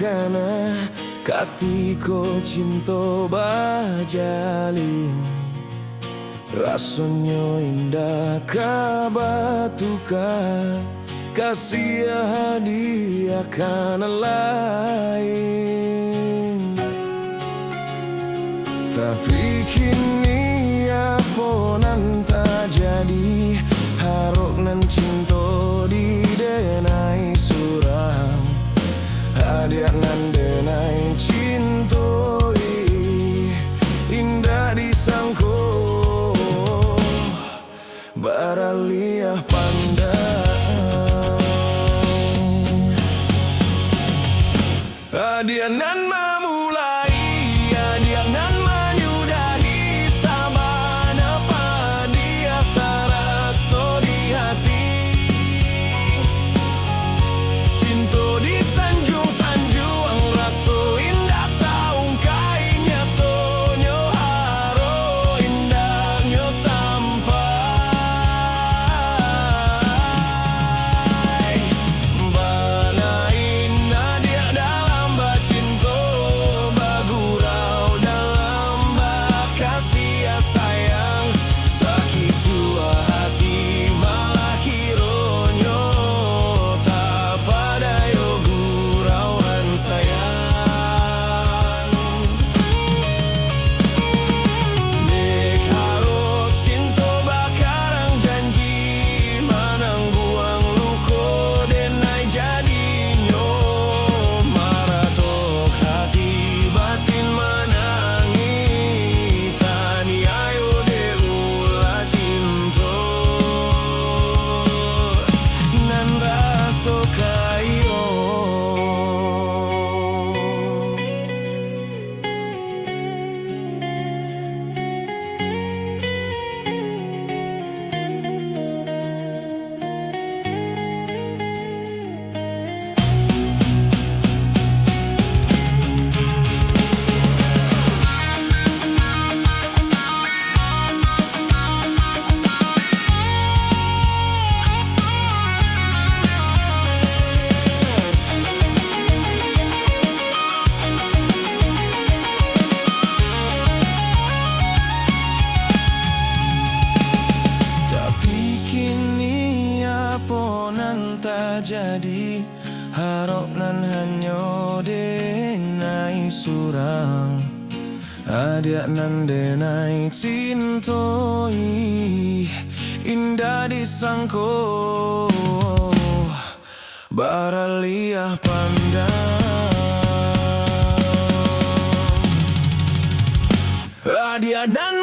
kana katiko cinta bajalin rasonyo indah kabatuka kasih hadiah kana lain. Tapi kini apa nan tak jadi harok nan cinta di denai suram hadiah nan denai cintoi indah disangko baraliah pandang hadiah nan memulai hadiah nan menyudahi sama napa dia taraso di hati cinta di sanjung-sanjung raso indah taung kainya tonyo haro indahnya sampai banain nadia dalam bacinto bagurau dalam bakasih sayang tak kicua hati malah kironyo tak pada yo gurauan sayang dek harap cinta bakarang janji manang buang luko denai jadinyo maratok hati batin manangi tani ayo deula cinta nan raso kayo. Tapi kini apa nan tak jadi harap nan hanyo denai surang hadiah nan denai cintoi indah disangko baraliah pandang hadiah nan